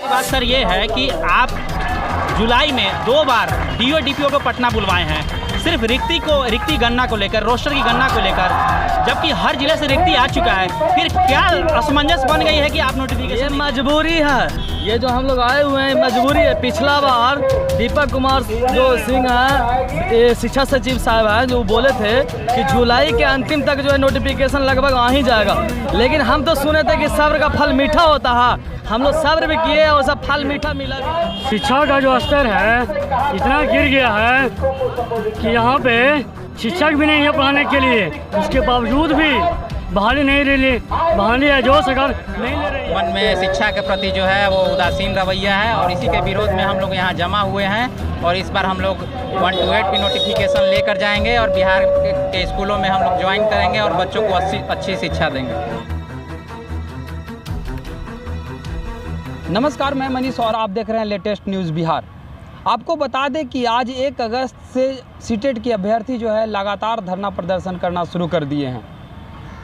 बात सर ये है कि आप जुलाई में 2 बार डीओ डीपीओ को पटना बुलवाए हैं, सिर्फ रिक्ति गणना को लेकर, रोस्टर की गणना को लेकर, जबकि हर जिले से रिक्ति आ चुका है। फिर क्या असमंजस बन गई है कि आप नोटिफिकेशन? ये मजबूरी है, ये जो हम लोग आए हुए हैं मजबूरी है। पिछला बार दीपक कुमार जो सिंह हैं, शिक्षा सचिव साहब हैं, जो बोले थे कि जुलाई के अंतिम तक जो है नोटिफिकेशन लगभग आ ही जाएगा, लेकिन हम तो सुने थे कि सब्र का फल मीठा होता है। हम लोग सब्र भी किए और सब फल मीठा मिला भी। शिक्षा का जो स्तर है इतना गिर गया है कि यहाँ पे शिक्षक भी नहीं है पढ़ाने के लिए, उसके बावजूद भी बहाली नहीं ले ली, बहाली है जो सरकार नहीं ले रही। मन में शिक्षा के प्रति जो है वो उदासीन रवैया है और इसी के विरोध में हम लोग यहाँ जमा हुए हैं और इस बार हम लोग 1 to 8 की नोटिफिकेशन लेकर जाएंगे और बिहार के स्कूलों में हम लोग ज्वाइन करेंगे और बच्चों को अच्छी शिक्षा देंगे। नमस्कार, मैं मनीष और आप देख रहे हैं लेटेस्ट न्यूज़ बिहार। आपको बता दें कि आज 1 अगस्त से सीटेट के अभ्यर्थी जो है लगातार धरना प्रदर्शन करना शुरू कर दिए हैं,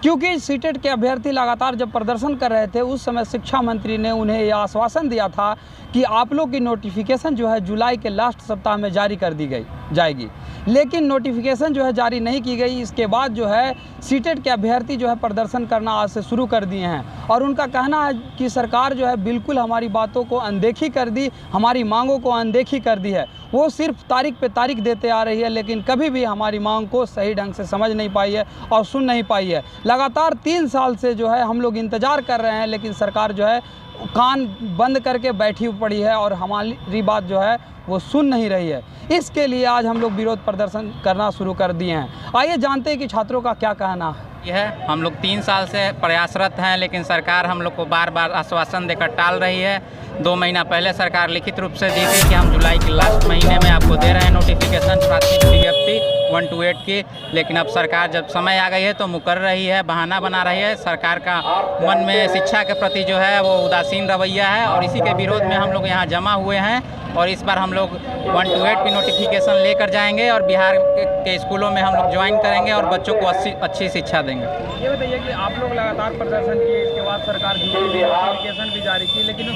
क्योंकि सीटेट के अभ्यर्थी लगातार जब प्रदर्शन कर रहे थे उस समय शिक्षा मंत्री ने उन्हें यह आश्वासन दिया था कि आप लोग की नोटिफिकेशन जो है जुलाई के लास्ट सप्ताह में जारी कर दी जाएगी, लेकिन नोटिफिकेशन जो है जारी नहीं की गई। इसके बाद जो है सीटेट के अभ्यर्थी जो है प्रदर्शन करना आज से शुरू कर दिए हैं और उनका कहना है कि सरकार जो है बिल्कुल हमारी बातों को अनदेखी कर दी, हमारी मांगों को अनदेखी कर दी है। वो सिर्फ तारीख पे तारीख देते आ रही है, लेकिन कभी भी हमारी मांग को सही ढंग से समझ नहीं पाई है और सुन नहीं पाई है। लगातार 3 साल से जो है हम लोग इंतज़ार कर रहे हैं, लेकिन सरकार जो है कान बंद करके बैठी पड़ी है और हमारी बात जो है वो सुन नहीं रही है। इसके लिए आज हम लोग विरोध प्रदर्शन करना शुरू कर दिए हैं। आइए जानते हैं कि छात्रों का क्या कहना है। यह हम लोग 3 साल से प्रयासरत हैं, लेकिन सरकार हम लोग को बार बार आश्वासन देकर टाल रही है। 2 महीना पहले सरकार लिखित रूप से दी थी कि हम जुलाई के लास्ट महीने में आपको दे रहे हैं नोटिफिकेशन प्राथमिक विज्ञप्ति 1 to 8 की, लेकिन अब सरकार जब समय आ गई है तो मुकर रही है, बहाना बना रही है। सरकार का मन में शिक्षा के प्रति जो है वो उदासीन रवैया है और इसी के विरोध में हम लोग यहाँ जमा हुए हैं और इस बार हम लोग 1 to 8 की नोटिफिकेशन लेकर जाएंगे और बिहार के स्कूलों में हम लोग ज्वाइन करेंगे और बच्चों को अच्छी शिक्षा देंगे। ये बताइए कि आप लोग लगातार प्रदर्शन किए, इसके बाद सरकार नोटिफिकेशन भी जारी की, लेकिन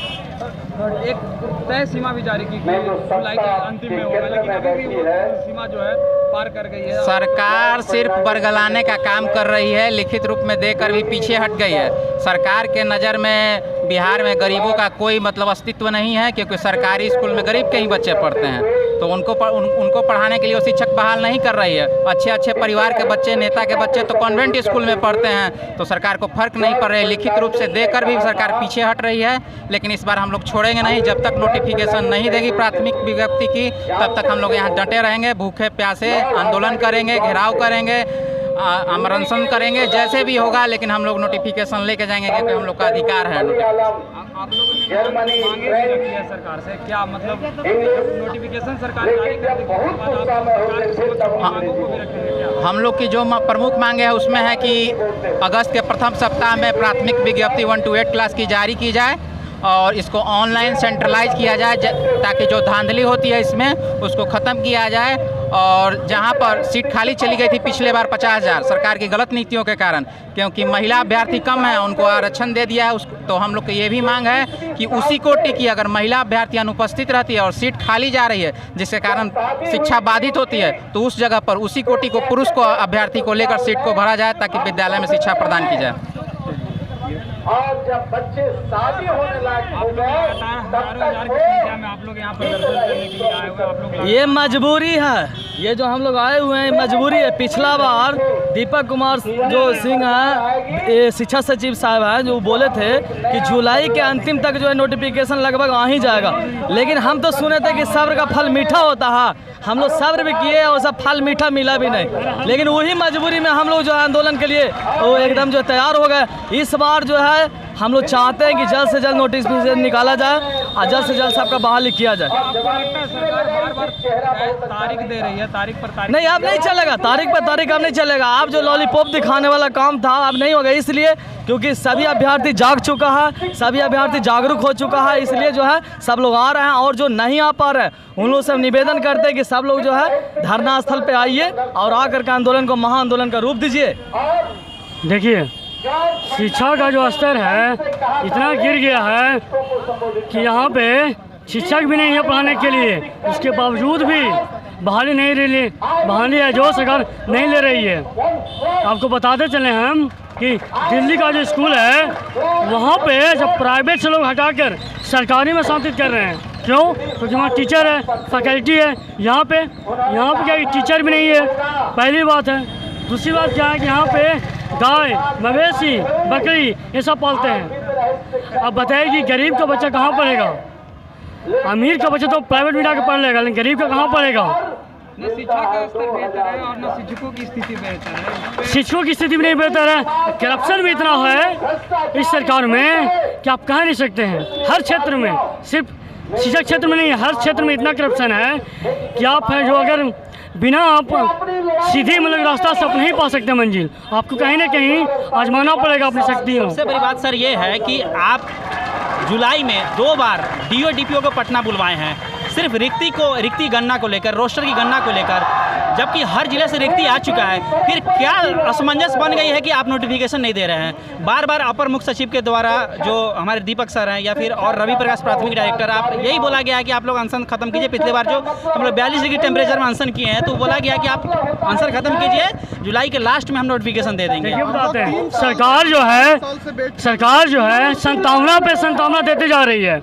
एक तय सीमा भी जारी की जुलाई के अंतिम में होगा, लेकिन अभी भी वो सीमा जो है पार कर गई है। सरकार सिर्फ बरगलाने का काम कर रही है, लिखित रूप में देकर भी पीछे हट गई है। सरकार के नज़र में बिहार में गरीबों का कोई मतलब अस्तित्व नहीं है, क्योंकि सरकारी स्कूल में गरीब के ही बच्चे पढ़ते हैं, तो उनको पढ़ाने के लिए वो शिक्षक बहाल नहीं कर रही है। अच्छे परिवार के बच्चे, नेता के बच्चे तो कॉन्वेंट स्कूल में पढ़ते हैं, तो सरकार को फर्क नहीं पड़ रहा है। लिखित रूप से देकर भी सरकार पीछे हट रही है, लेकिन इस बार हम लोग छोड़ेंगे नहीं। जब तक नोटिफिकेशन नहीं देगी प्राथमिक विज्ञप्ति की, तब तक हम लोग यहाँ डटे रहेंगे, भूखे प्यासे आंदोलन करेंगे, घेराव करेंगे, अमरनशन करेंगे, जैसे भी होगा, लेकिन हम लोग नोटिफिकेशन लेके जाएंगे क्योंकि हम लोग का अधिकार है। आप लोगों ने मांगे रखी है सरकार से, क्या मतलब नोटिफिकेशन सरकार जारी कर देगी उसके बाद आप सरकार की मांगों को भी रखेंगे क्या? हम लोग की जो प्रमुख मांगे है उसमें है कि अगस्त के प्रथम सप्ताह में प्राथमिक विज्ञप्ति 1 to 8 क्लास की जारी की जाए और इसको ऑनलाइन सेंट्रलाइज किया जाए, ताकि जो धांधली होती है इसमें उसको ख़त्म किया जाए। और जहां पर सीट खाली चली गई थी पिछले बार 50,000 सरकार की गलत नीतियों के कारण, क्योंकि महिला अभ्यर्थी कम है, उनको आरक्षण दे दिया है तो हम लोग की ये भी मांग है कि उसी कोटि की अगर महिला अभ्यर्थी अनुपस्थित रहती है और सीट खाली जा रही है जिसके कारण शिक्षा बाधित होती है, तो उस जगह पर उसी कोटि को पुरुष को अभ्यर्थी को लेकर सीट को भरा जाए ताकि विद्यालय में शिक्षा प्रदान की जाए। और जब बच्चे शादी होने लायक हो गए तब आप लोग यहाँ प्रदर्शन करने के लिए आए हुए, आप लोग ये मजबूरी है, ये जो हम लोग आए हुए हैं मजबूरी है। पिछला बार दीपक कुमार जो सिंह हैं, शिक्षा सचिव साहब हैं, जो बोले थे कि जुलाई के अंतिम तक जो है नोटिफिकेशन लगभग आ ही जाएगा, लेकिन हम तो सुने थे कि सब्र का फल मीठा होता है। हम लोग सब्र भी किए और सब फल मीठा मिला भी नहीं, लेकिन वही मजबूरी में हम लोग जो है आंदोलन के लिए वो एकदम जो तैयार हो गए। इस बार जो है हम लोग चाहते हैं कि जल्द से जल्द नोटिफिकेशन निकाला जाए और जल्द से जल्द सबका बहाली किया जाए। सरकार बार तारीख दे रही है, तारीख पर तारीख नहीं, अब नहीं चलेगा, तारीख पर तारीख अब नहीं चलेगा। आप जो लॉलीपॉप दिखाने वाला काम था अब नहीं होगा, इसलिए क्योंकि सभी अभ्यर्थी जाग चुका है, सभी अभ्यर्थी जागरूक हो चुका है, इसलिए जो है सब लोग आ रहे हैं। और जो नहीं आ पा रहे हैं उन लोग से निवेदन करते हैं कि सब लोग जो है धरना स्थल पे आइए और आकर के आंदोलन को महाआंदोलन का रूप दीजिए। देखिए, शिक्षा का जो स्तर है इतना गिर गया है कि यहाँ पे शिक्षक भी नहीं है पढ़ाने के लिए, उसके बावजूद भी बहाली है जो सरकार नहीं ले रही है। आपको बताते चले हम कि दिल्ली का जो स्कूल है वहाँ पे जब प्राइवेट से लोग हटाकर सरकारी में स्थानांतरित कर रहे हैं। क्यों? क्योंकि वहाँ टीचर है, फैकल्टी है। यहाँ पे क्या टीचर भी नहीं है, पहली बात है। दूसरी बात क्या है कि यहाँ पे गाय, मवेशी, बकरी ये सब पालते हैं। अब बताइए कि गरीब का बच्चा कहाँ पढ़ेगा? अमीर का बच्चा तो प्राइवेट में जाकर पढ़ लेगा, लेकिन गरीब का कहाँ पढ़ेगा? न शिक्षा का स्तर बेहतर है और न शिक्षकों की स्थिति बेहतर है। शिक्षकों की स्थिति भी नहीं बेहतर है। करप्शन भी इतना है इस सरकार में कि आप कह नहीं सकते हैं। हर क्षेत्र में, सिर्फ शिक्षा क्षेत्र में नहीं, हर क्षेत्र में इतना करप्शन है कि आप हैं जो अगर बिना आप सीधे रास्ता से नहीं पा सकते मंजिल, आपको कहीं ना कहीं आजमाना पड़ेगा अपनी शक्तियों। सबसे बड़ी बात सर ये है कि आप जुलाई में 2 बार डीओ डीपीओ को पटना बुलवाए हैं, सिर्फ रिक्ति गणना को लेकर, रोस्टर की गणना को लेकर, जबकि हर जिले से रिक्ति आ चुका है। फिर क्या असमंजस बन गई है कि आप नोटिफिकेशन नहीं दे रहे हैं? बार बार अपर मुख्य सचिव के द्वारा, जो हमारे दीपक सर हैं या फिर और रवि प्रकाश प्राथमिक डायरेक्टर, आप यही बोला गया है कि आप लोग अनशन खत्म कीजिए। पिछले बार जो हम लोग 42 डिग्री टेम्परेचर में अनशन किए हैं तो बोला गया कि आप अनशन खत्म कीजिए, जुलाई के लास्ट में हम नोटिफिकेशन दे देंगे। देखिए बताते हैं, सरकार जो है संतावना पे संतावना देते जा रही है।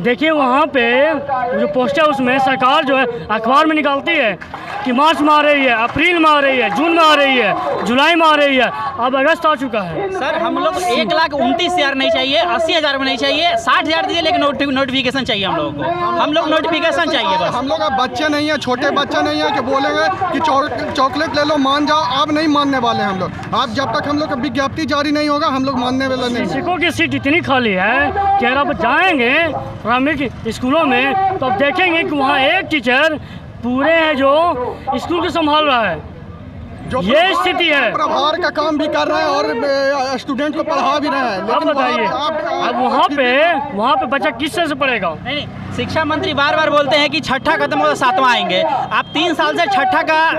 देखिए वहाँ पे जो पोस्टर उसमें सरकार जो है अखबार में निकालती है कि मार्च में आ रही है, अप्रैल में आ रही है, जून में आ रही है, जुलाई में आ रही है, अब अगस्त आ चुका है। सर हम लोग 1,29,000 नहीं चाहिए, 80,000 में नहीं चाहिए, 60,000 दीजिए, लेकिन नोटिफिकेशन चाहिए हम लोगों को। हम लोग नोटिफिकेशन चाहिए बस। हम लोग अब बच्चे नहीं है, छोटे बच्चे नहीं है कि बोलेंगे कि चॉकलेट ले लो मान जाओ। आप नहीं मानने वाले हम लोग। आप जब तक हम लोग का विज्ञप्ति जारी नहीं होगा हम लोग मानने वाले नहीं। शिक्षकों की सीट इतनी खाली है कि अगर आप जाएंगे प्राथमिक स्कूलों में तो आप देखेंगे कि वहाँ एक टीचर पूरे है जो स्कूल को संभाल रहा है। जो ये स्थिति है। प्रभार का काम भी कर रहे हैं और स्टूडेंट को पढ़ा भी रहे हैं। आप बताइए, अब वहाँ पे बच्चा किस तरह से पढ़ेगा? नहीं, शिक्षा मंत्री बार बार बोलते हैं कि छठा खत्म होगा 7वां आएंगे। आप 3 साल से छठा का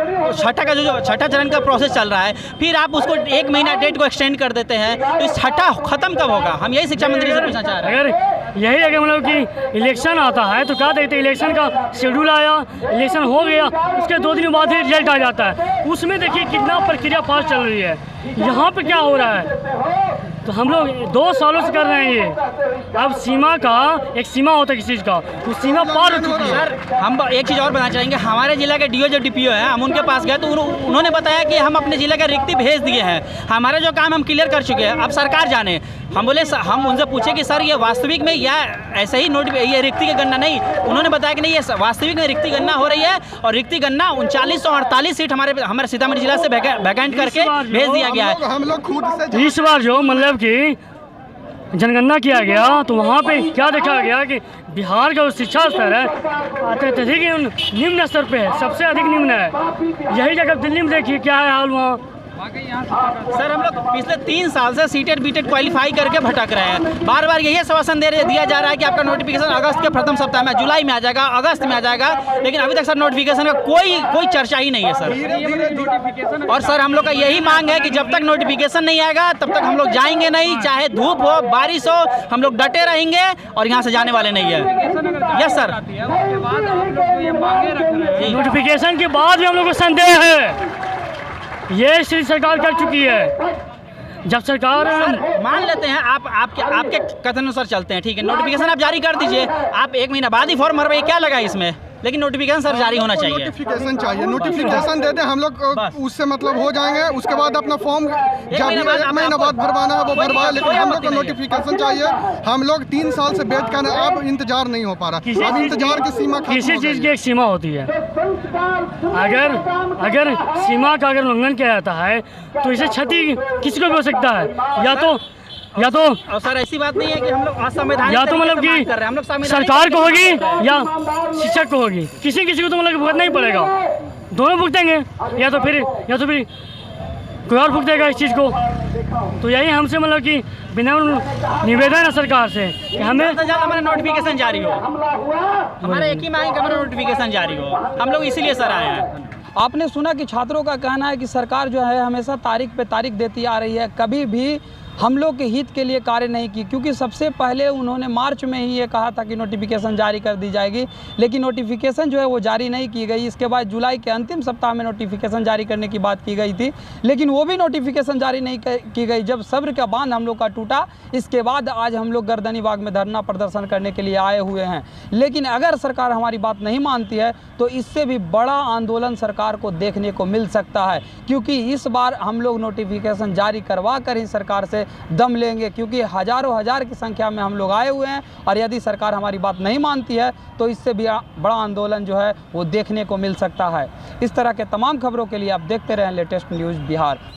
जो छठा चरण का प्रोसेस चल रहा है, फिर आप उसको 1 महीना डेट को एक्सटेंड कर देते हैं, तो छठा खत्म कब होगा? हम यही शिक्षा मंत्री से पूछना चाह रहे हैं। अगर यही अगर मतलब कि इलेक्शन आता है तो क्या देखते हैं, इलेक्शन का शेड्यूल आया, इलेक्शन हो गया, उसके 2 दिन बाद ही रिजल्ट आ जाता है। उसमें देखिए कितना प्रक्रिया फास्ट चल रही है। यहाँ पे क्या हो रहा है? तो हम लोग 2 सालों से कर रहे हैं ये। अब सीमा का एक सीमा होता है किसी चीज़ का, उस सीमा पार हो चुकी है। सर हम एक चीज़ और बताना चाहेंगे, हमारे जिला के डीओ जो डीपीओ हैं, हम उनके पास गए तो उन्होंने बताया कि हम अपने जिले का रिक्ति भेज दिए हैं, हमारे जो काम हम क्लियर कर चुके हैं, अब सरकार जाने। हम बोले हम उनसे पूछे कि सर ये वास्तविक में या ऐसे ही ये रिक्ति की गणना? नहीं, उन्होंने बताया कि नहीं, ये वास्तविक में रिक्ति गणना हो रही है और रिक्ति गणना 3948 सीट हमारे सीतामढ़ी जिला से वैकेंट करके भेज दिया गया है। हम लोग खुद से इस बार जो मतलब कि जनगणना किया गया तो वहाँ पे क्या देखा गया कि बिहार का जो शिक्षा स्तर है अत्यधिक निम्न स्तर पे है, सबसे अधिक निम्न है। यही जगह दिल्ली में देखिए क्या है हाल वहाँ। सर हम लोग पिछले 3 साल से सीटेट बीटेट क्वालिफाई करके भटक रहे हैं। बार बार यही आश्वासन दिया जा रहा है कि आपका नोटिफिकेशन अगस्त के प्रथम सप्ताह में, जुलाई में आ जाएगा, अगस्त में आ जाएगा, लेकिन अभी तक सर नोटिफिकेशन का कोई चर्चा ही नहीं है सर। और सर हम लोग का यही मांग है कि जब तक नोटिफिकेशन नहीं आएगा तब तक हम लोग जाएंगे नहीं, चाहे धूप हो बारिश हो, हम लोग डटे रहेंगे और यहाँ से जाने वाले नहीं है। Yes sir. नोटिफिकेशन के बाद भी हम लोग को संदेह है, ये स्थिति सरकार कर चुकी है। जब सरकार मान लेते हैं आपके कथन अनुसार चलते हैं, ठीक है, नोटिफिकेशन आप जारी कर दीजिए, आप 1 महीना बाद ही फॉर्म भरवाइए, क्या लगा इसमें? लेकिन नोटिफिकेशन सर जारी होना चाहिए। नोटिफिकेशन चाहिए, नोटिफिकेशन दे दें, हम लोग उससे मतलब हो जाएंगे। उसके बाद अपना फॉर्म जब 1 महीना बाद भरवाना है वो भरवाए, लेकिन हम लोग को नोटिफिकेशन चाहिए। हम लोग 3 साल से वेट कर रहे हैं, अब इंतजार नहीं हो पा रहा। अब इंतजार की सीमा किसी चीज़ की एक सीमा होती है। अगर सीमा का अगर उल्लंघन किया जाता है तो इसे क्षति किसी को भी हो सकता है। या तो और सर ऐसी बात नहीं है कि हम लोग असंवैधानिक या तो मतलब कि सरकार को होगी या शिक्षक को होगी, किसी को तो मतलब भुगतना ही पड़ेगा। दोनों भुगतेंगे, या तो फिर कोई और भुगतेगा इस चीज़ को। तो यही हमसे मतलब कि बिना निवेदन है सरकार से कि हमें हमारा नोटिफिकेशन जारी हो। हमारा एक ही मांग है कि हमारा नोटिफिकेशन जारी हो। हम लोग इसीलिए सर आए हैं। आपने सुना कि छात्रों का कहना है कि सरकार जो है हमेशा तारीख पे तारीख देती आ रही है, कभी भी हम लोग के हित के लिए कार्य नहीं की, क्योंकि सबसे पहले उन्होंने मार्च में ही ये कहा था कि नोटिफिकेशन जारी कर दी जाएगी, लेकिन नोटिफिकेशन जो है वो जारी नहीं की गई। इसके बाद जुलाई के अंतिम सप्ताह में नोटिफिकेशन जारी करने की बात की गई थी, लेकिन वो भी नोटिफिकेशन जारी नहीं की गई। जब सब्र का बांध हम लोग का टूटा, इसके बाद आज हम लोग गर्दनी बाग में धरना प्रदर्शन करने के लिए आए हुए हैं। लेकिन अगर सरकार हमारी बात नहीं मानती है तो इससे भी बड़ा आंदोलन सरकार को देखने को मिल सकता है, क्योंकि इस बार हम लोग नोटिफिकेशन जारी करवा कर ही सरकार से दम लेंगे, क्योंकि हजारों हजार की संख्या में हम लोग आए हुए हैं और यदि सरकार हमारी बात नहीं मानती है तो इससे भी बड़ा आंदोलन जो है वो देखने को मिल सकता है। इस तरह के तमाम खबरों के लिए आप देखते रहें लेटेस्ट न्यूज़ बिहार।